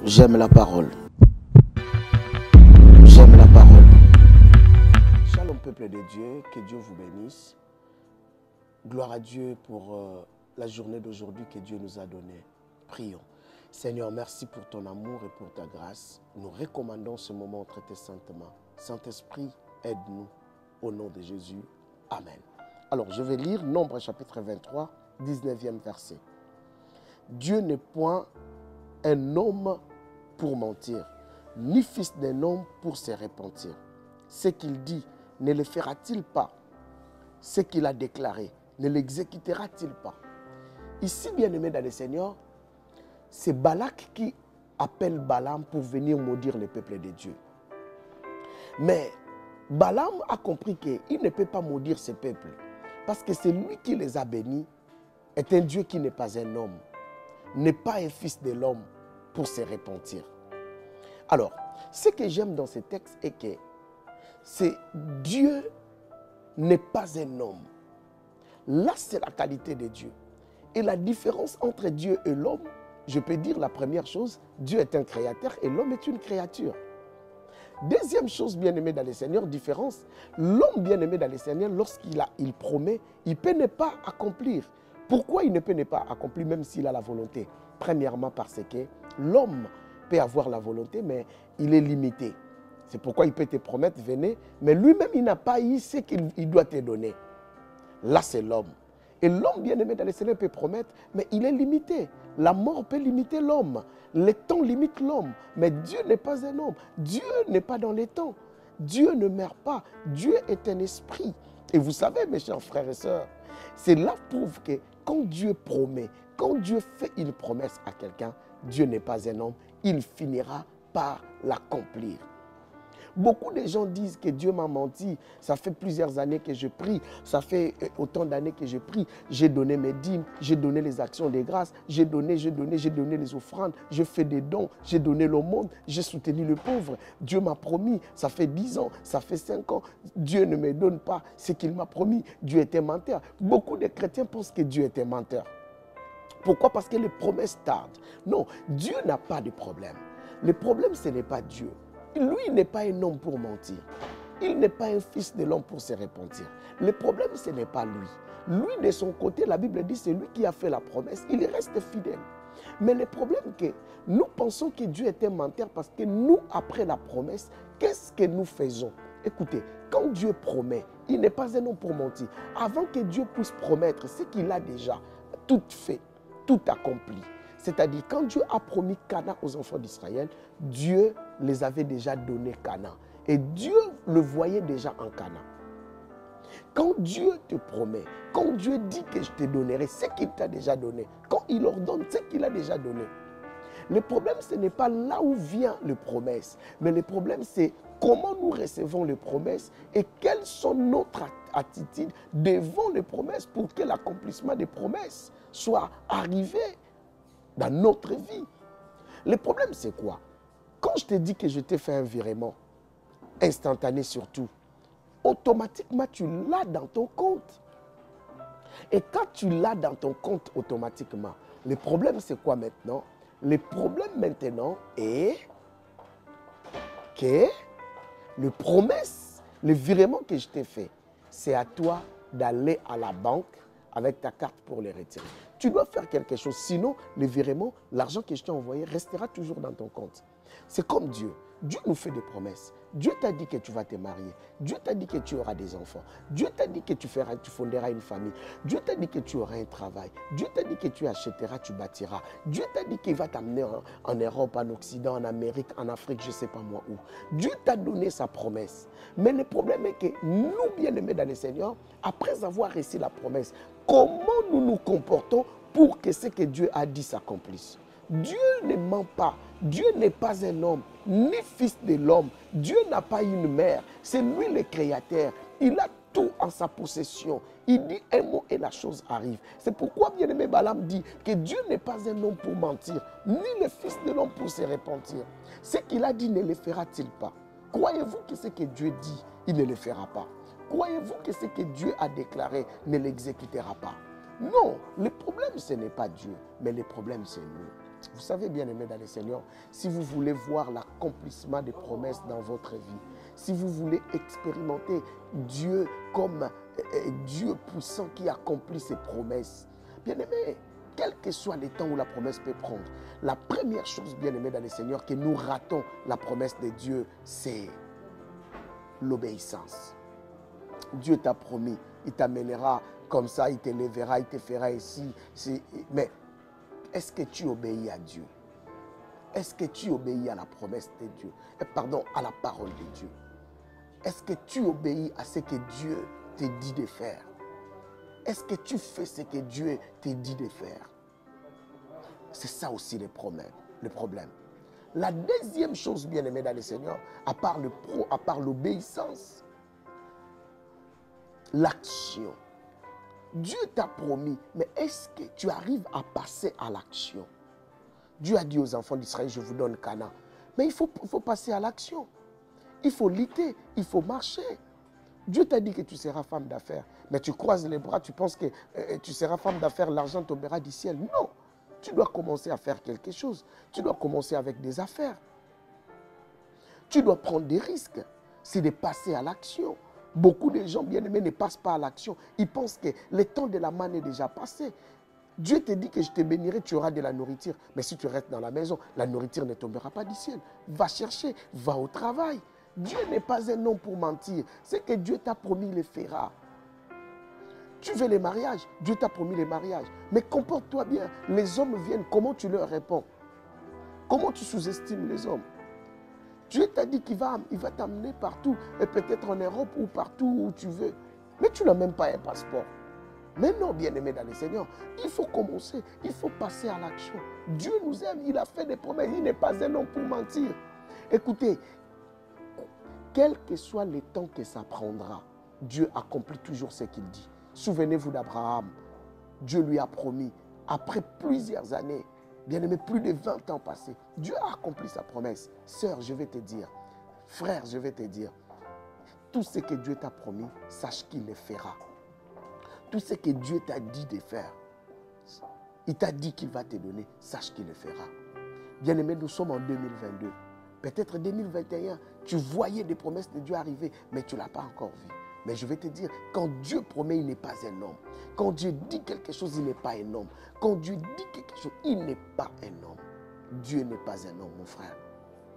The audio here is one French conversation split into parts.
J'aime la parole. J'aime la parole. Shalom peuple de Dieu, que Dieu vous bénisse. Gloire à Dieu pour la journée d'aujourd'hui que Dieu nous a donnée. Prions. Seigneur, merci pour ton amour et pour ta grâce. Nous recommandons ce moment entre tes saintes mains. Saint-Esprit, aide-nous au nom de Jésus. Amen. Alors, je vais lire Nombre chapitre 23, 19e verset. Dieu n'est point un homme pour mentir, ni fils d'un homme pour se repentir. Ce qu'il dit, ne le fera-t-il pas? Ce qu'il a déclaré, ne l'exécutera-t-il pas? Ici, bien-aimé dans le Seigneur, c'est Balak qui appelle Balaam pour venir maudire le peuple de Dieu. Mais Balaam a compris qu'il ne peut pas maudire ce peuple parce que c'est lui qui les a bénis, est un Dieu qui n'est pas un homme, n'est pas un fils de l'homme pour se repentir. Alors, ce que j'aime dans ce texte est que c'est Dieu n'est pas un homme. Là, c'est la qualité de Dieu. Et la différence entre Dieu et l'homme, je peux dire la première chose, Dieu est un créateur et l'homme est une créature. Deuxième chose, bien-aimé dans le Seigneur, différence, l'homme bien-aimé dans le Seigneur, lorsqu'il promet, il peut ne pas accomplir. Pourquoi il ne peut ne pas accomplir même s'il a la volonté? Premièrement parce que l'homme peut avoir la volonté, mais il est limité. C'est pourquoi il peut te promettre, venez, mais lui-même, il n'a pas eu ce qu'il doit te donner. Là, c'est l'homme. Et l'homme bien-aimé dans le Seigneur peut promettre, mais il est limité. La mort peut limiter l'homme. Le temps limite l'homme. Mais Dieu n'est pas un homme. Dieu n'est pas dans les temps. Dieu ne meurt pas. Dieu est un esprit. Et vous savez, mes chers frères et sœurs, cela prouve que quand Dieu promet, quand Dieu fait une promesse à quelqu'un, Dieu n'est pas un homme. Il finira par l'accomplir. Beaucoup de gens disent que Dieu m'a menti. Ça fait plusieurs années que je prie. Ça fait autant d'années que je prie. J'ai donné mes dîmes, j'ai donné les actions de grâce, j'ai donné les offrandes, j'ai fait des dons, j'ai donné l'aumône, j'ai soutenu le pauvre. Dieu m'a promis, ça fait 10 ans, ça fait 5 ans. Dieu ne me donne pas ce qu'il m'a promis. Dieu était menteur. Beaucoup de chrétiens pensent que Dieu était menteur. Pourquoi? Parce que les promesses tardent. Non, Dieu n'a pas de problème. Le problème, ce n'est pas Dieu. Lui n'est pas un homme pour mentir. Il n'est pas un fils de l'homme pour se repentir. Le problème, ce n'est pas lui. Lui, de son côté, la Bible dit, c'est lui qui a fait la promesse. Il reste fidèle. Mais le problème, c'est que nous pensons que Dieu était menteur parce que nous, après la promesse, qu'est-ce que nous faisons? Écoutez, quand Dieu promet, il n'est pas un homme pour mentir. Avant que Dieu puisse promettre ce qu'il a déjà tout fait, tout accompli. C'est-à-dire, quand Dieu a promis Canaan aux enfants d'Israël, Dieu les avait déjà donné Canaan. Et Dieu le voyait déjà en Canaan. Quand Dieu te promet, quand Dieu dit que je te donnerai ce qu'il t'a déjà donné, quand il ordonne ce qu'il a déjà donné, le problème, ce n'est pas là où vient les promesses, mais le problème, c'est comment nous recevons les promesses et quelles sont notre attitude devant les promesses pour que l'accomplissement des promesses soit arrivé dans notre vie. Le problème, c'est quoi? Quand je te dis que je t'ai fait un virement, instantané surtout, automatiquement, tu l'as dans ton compte. Et quand tu l'as dans ton compte automatiquement, le problème, c'est quoi maintenant? Le problème maintenant est que le promesse, le virement que je t'ai fait, c'est à toi d'aller à la banque avec ta carte pour les retirer. Tu dois faire quelque chose, sinon le virement, l'argent que je t'ai envoyé restera toujours dans ton compte. C'est comme Dieu. Dieu nous fait des promesses. Dieu t'a dit que tu vas te marier. Dieu t'a dit que tu auras des enfants. Dieu t'a dit que tu fonderas une famille. Dieu t'a dit que tu auras un travail. Dieu t'a dit que tu achèteras, tu bâtiras. Dieu t'a dit qu'il va t'amener en Europe, en Occident, en Amérique, en Afrique, je ne sais pas moi où. Dieu t'a donné sa promesse. Mais le problème est que nous, bien-aimés dans le Seigneur, après avoir reçu la promesse, comment nous nous comportons pour que ce que Dieu a dit s'accomplisse? Dieu ne ment pas. Dieu n'est pas un homme, ni fils de l'homme. Dieu n'a pas une mère. C'est lui le créateur. Il a tout en sa possession. Il dit un mot et la chose arrive. C'est pourquoi, bien-aimé, Balaam dit que Dieu n'est pas un homme pour mentir, ni le fils de l'homme pour se repentir. Ce qu'il a dit ne le fera-t-il pas? Croyez-vous que ce que Dieu dit, il ne le fera pas? Croyez-vous que ce que Dieu a déclaré ne l'exécutera pas? Non, le problème, ce n'est pas Dieu, mais le problème, c'est nous. Vous savez, bien aimé dans le Seigneur, si vous voulez voir l'accomplissement des promesses dans votre vie, si vous voulez expérimenter Dieu comme Dieu puissant qui accomplit ses promesses, bien aimé, quel que soit les temps où la promesse peut prendre, la première chose, bien aimé dans le Seigneur, que nous ratons la promesse de Dieu, c'est l'obéissance. Dieu t'a promis, il t'amènera comme ça, il t'élèvera, il te fera ici. Mais est-ce que tu obéis à Dieu? Est-ce que tu obéis à la promesse de Dieu? Pardon, à la parole de Dieu. Est-ce que tu obéis à ce que Dieu te dit de faire? Est-ce que tu fais ce que Dieu te dit de faire? C'est ça aussi le problème. La deuxième chose, bien aimée dans le Seigneur, à part l'obéissance, l'action. Dieu t'a promis, mais est-ce que tu arrives à passer à l'action? Dieu a dit aux enfants d'Israël, je vous donne Canaan. Mais il faut passer à l'action. Il faut lutter, il faut marcher. Dieu t'a dit que tu seras femme d'affaires, mais tu croises les bras, tu penses que tu seras femme d'affaires, l'argent tombera du ciel. Non, tu dois commencer à faire quelque chose. Tu dois commencer avec des affaires. Tu dois prendre des risques. C'est de passer à l'action. Beaucoup de gens bien-aimés ne passent pas à l'action. Ils pensent que le temps de la manne est déjà passé. Dieu te dit que je te bénirai, tu auras de la nourriture. Mais si tu restes dans la maison, la nourriture ne tombera pas du ciel. Va chercher, va au travail. Dieu n'est pas un homme pour mentir. Ce que Dieu t'a promis, il le fera. Tu veux les mariages, Dieu t'a promis les mariages. Mais comporte-toi bien. Les hommes viennent, comment tu leur réponds? Comment tu sous-estimes les hommes? Dieu t'a dit qu'il va t'amener partout, et peut-être en Europe ou partout où tu veux. Mais tu n'as même pas un passeport. Mais non, bien-aimé dans le Seigneur, il faut commencer, il faut passer à l'action. Dieu nous aime, il a fait des promesses, il n'est pas un homme pour mentir. Écoutez, quel que soit le temps que ça prendra, Dieu accomplit toujours ce qu'il dit. Souvenez-vous d'Abraham. Dieu lui a promis, après plusieurs années, bien-aimé, plus de 20 ans passés, Dieu a accompli sa promesse. Sœur, je vais te dire, frère, je vais te dire, tout ce que Dieu t'a promis, sache qu'il le fera. Tout ce que Dieu t'a dit de faire, il t'a dit qu'il va te donner, sache qu'il le fera. Bien-aimé, nous sommes en 2022. Peut-être 2021, tu voyais des promesses de Dieu arriver, mais tu ne l'as pas encore vu. Mais je vais te dire, quand Dieu promet, il n'est pas un homme. Quand Dieu dit quelque chose, il n'est pas un homme. Quand Dieu dit quelque chose, il n'est pas un homme. Dieu n'est pas un homme, mon frère.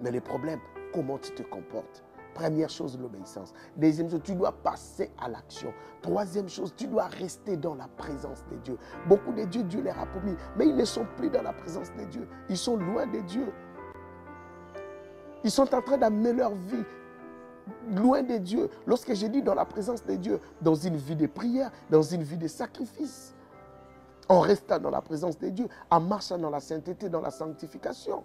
Mais le problème, comment tu te comportes? Première chose, l'obéissance. Deuxième chose, tu dois passer à l'action. Troisième chose, tu dois rester dans la présence de Dieu. Beaucoup de Dieu, Dieu leur a promis, mais ils ne sont plus dans la présence de Dieu. Ils sont loin de Dieu. Ils sont en train d'amener leur vie loin de Dieu. Lorsque je dis dans la présence de Dieu, dans une vie de prière, dans une vie de sacrifice, en restant dans la présence de Dieu, en marchant dans la sainteté, dans la sanctification.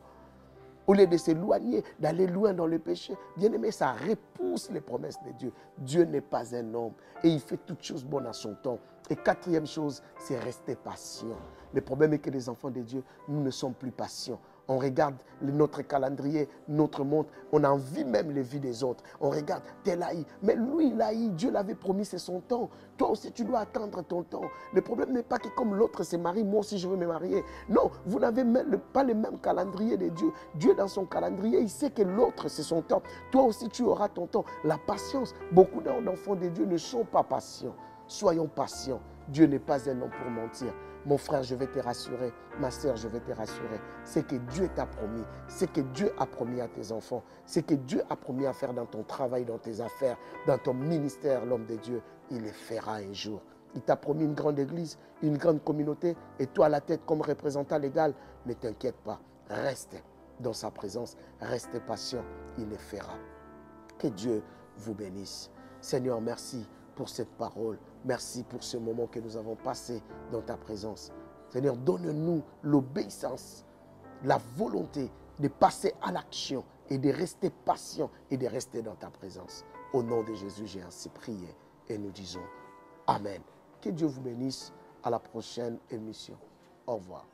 Au lieu de s'éloigner, d'aller loin dans le péché, bien aimé, ça repousse les promesses de Dieu. Dieu n'est pas un homme et il fait toutes choses bonnes à son temps. Et quatrième chose, c'est rester patient. Le problème est que les enfants de Dieu, nous ne sommes plus patients. On regarde notre calendrier, notre montre, on envie même les vies des autres. On regarde, tel a eu, mais lui il a eu, Dieu l'avait promis, c'est son temps. Toi aussi tu dois attendre ton temps. Le problème n'est pas que comme l'autre se marie, moi aussi je veux me marier. Non, vous n'avez pas le même calendrier de Dieu. Dieu dans son calendrier, il sait que l'autre c'est son temps. Toi aussi tu auras ton temps. La patience, beaucoup d'enfants de Dieu ne sont pas patients. Soyons patients. Dieu n'est pas un homme pour mentir. Mon frère, je vais te rassurer. Ma soeur, je vais te rassurer. C'est que Dieu t'a promis. C'est que Dieu a promis à tes enfants. C'est que Dieu a promis à faire dans ton travail, dans tes affaires, dans ton ministère, l'homme de Dieu. Il le fera un jour. Il t'a promis une grande église, une grande communauté. Et toi, à la tête, comme représentant légal, ne t'inquiète pas. Reste dans sa présence. Reste patient. Il le fera. Que Dieu vous bénisse. Seigneur, merci pour cette parole. Merci pour ce moment que nous avons passé dans ta présence. Seigneur, donne-nous l'obéissance, la volonté de passer à l'action et de rester patient et de rester dans ta présence. Au nom de Jésus, j'ai ainsi prié et nous disons Amen. Que Dieu vous bénisse. À la prochaine émission. Au revoir.